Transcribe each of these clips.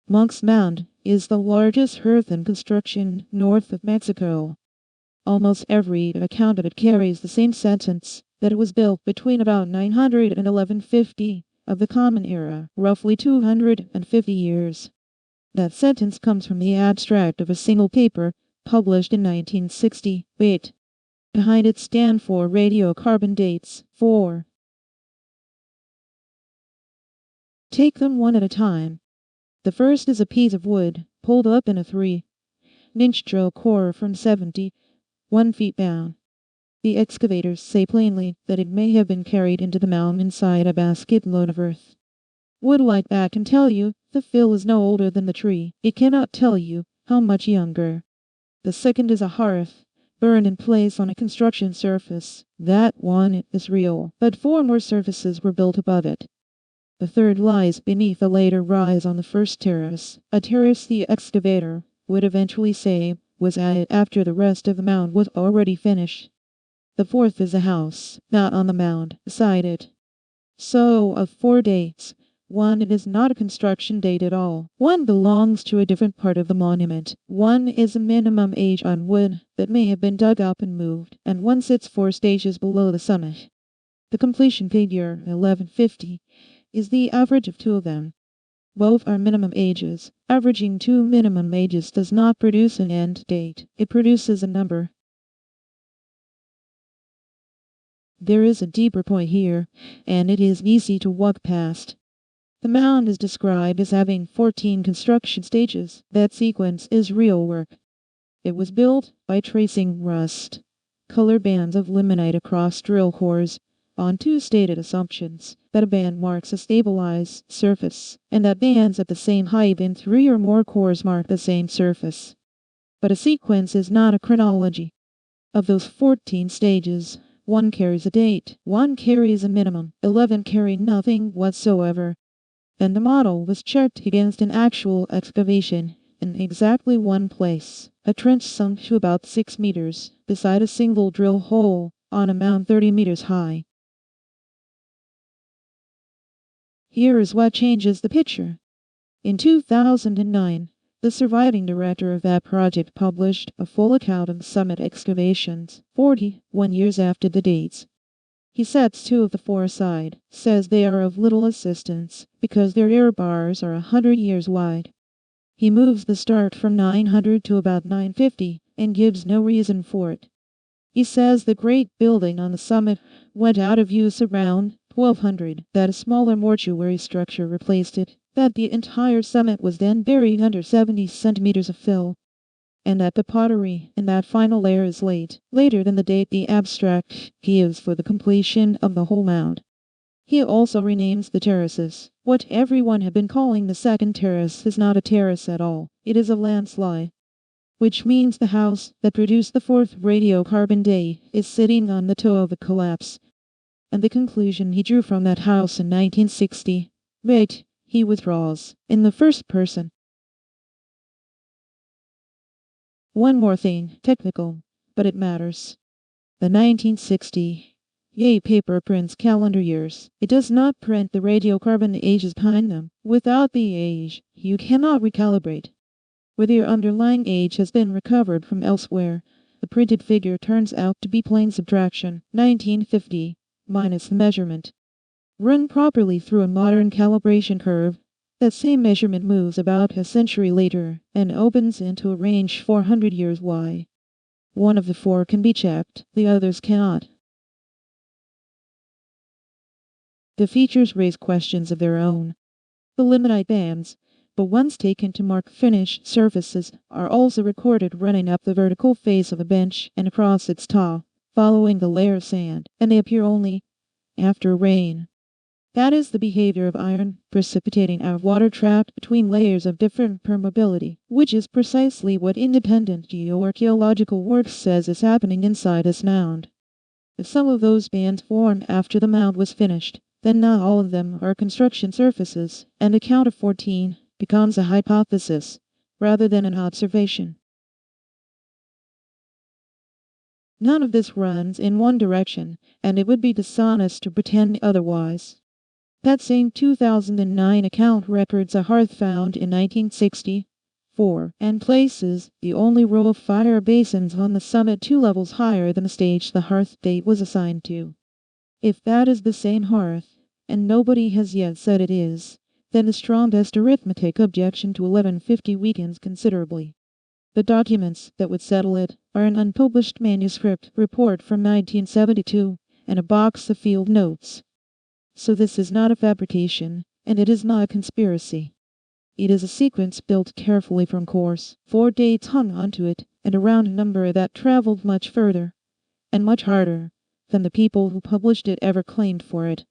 Monk's Mound is the largest earthen construction north of Mexico. Almost every account of it carries the same sentence, that it was built between about 900 and 1150 of the Common Era, roughly 250 years. That sentence comes from the abstract of a single paper published in 1960. Wait. Behind it stand for radiocarbon dates. 4. Take them one at a time. The first is a piece of wood, pulled up in a 3-inch drill core from 71 feet down. The excavators say plainly that it may have been carried into the mound inside a basket load of earth. Wood like that can tell you the fill is no older than the tree. It cannot tell you how much younger. The second is a hearth, burned in place on a construction surface. That one is real, but 4 more surfaces were built above it. The third lies beneath a later rise on the first terrace, a terrace the excavator would eventually say was added after the rest of the mound was already finished. The fourth is a house, not on the mound, beside it. So, of 4 dates, one is not a construction date at all. One belongs to a different part of the monument. One is a minimum age on wood that may have been dug up and moved, and one sits 4 stages below the summit. The completion figure, 1150, is the average of 2 of them. Both are minimum ages. Averaging 2 minimum ages does not produce an end date. It produces a number. There is a deeper point here, and it is easy to walk past. The mound is described as having 14 construction stages. That sequence is real work. It was built by tracing rust, color bands of limonite across drill cores, on 2 stated assumptions: that a band marks a stabilized surface, and that bands at the same height in 3 or more cores mark the same surface. But a sequence is not a chronology. Of those 14 stages, 1 carries a date, 1 carries a minimum, 11 carry nothing whatsoever. And the model was checked against an actual excavation in exactly one place, a trench sunk to about 6 meters, beside a single drill hole on a mound 30 meters high. Here is what changes the picture. In 2009, the surviving director of that project published a full account of the summit excavations, 41 years after the dates. He sets 2 of the 4 aside, says they are of little assistance because their air bars are 100 years wide. He moves the start from 900 to about 950 and gives no reason for it. He says the great building on the summit went out of use around 1200, that a smaller mortuary structure replaced it, that the entire summit was then buried under 70 centimeters of fill, and that the pottery in that final layer is later than the date the abstract gives for the completion of the whole mound. He also renames the terraces. What everyone had been calling the second terrace is not a terrace at all. It is a landslide, which means the house that produced the 4th radiocarbon day is sitting on the toe of the collapse. And the conclusion he drew from that house in 1960. Wait, he withdraws, in the first person. One more thing, technical, but it matters. The 1960 paper prints calendar years. It does not print the radiocarbon ages behind them. Without the age, you cannot recalibrate. Whether your underlying age has been recovered from elsewhere, the printed figure turns out to be plain subtraction, 1950, minus the measurement. Run properly through a modern calibration curve, that same measurement moves about a century later and opens into a range 400 years wide. One of the 4 can be checked, the others cannot. The features raise questions of their own. The limonite bands, but ones taken to mark finished surfaces, are also recorded running up the vertical face of a bench and across its top, following the layer of sand, and they appear only after rain. That is the behavior of iron precipitating out of water trapped between layers of different permeability, which is precisely what independent geoarchaeological work says is happening inside this mound. If some of those bands form after the mound was finished, then not all of them are construction surfaces, and the count of 14 becomes a hypothesis rather than an observation. None of this runs in one direction, and it would be dishonest to pretend otherwise. That same 2009 account records a hearth found in 1964 and places the only row of fire basins on the summit 2 levels higher than the stage the hearth date was assigned to. If that is the same hearth, and nobody has yet said it is, then the strongest arithmetic objection to 1150 weakens considerably. The documents that would settle it are an unpublished manuscript report from 1972 and a box of field notes. So this is not a fabrication, and it is not a conspiracy. It is a sequence built carefully from course, 4 dates hung onto it, and a round number that traveled much further, and much harder, than the people who published it ever claimed for it.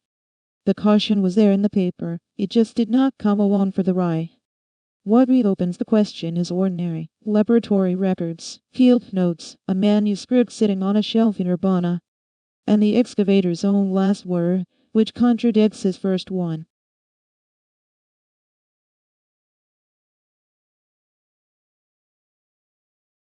The caution was there in the paper, it just did not come along for the ride. What reopens the question is ordinary laboratory records, field notes, a manuscript sitting on a shelf in Urbana, and the excavator's own last word, which contradicts his first one.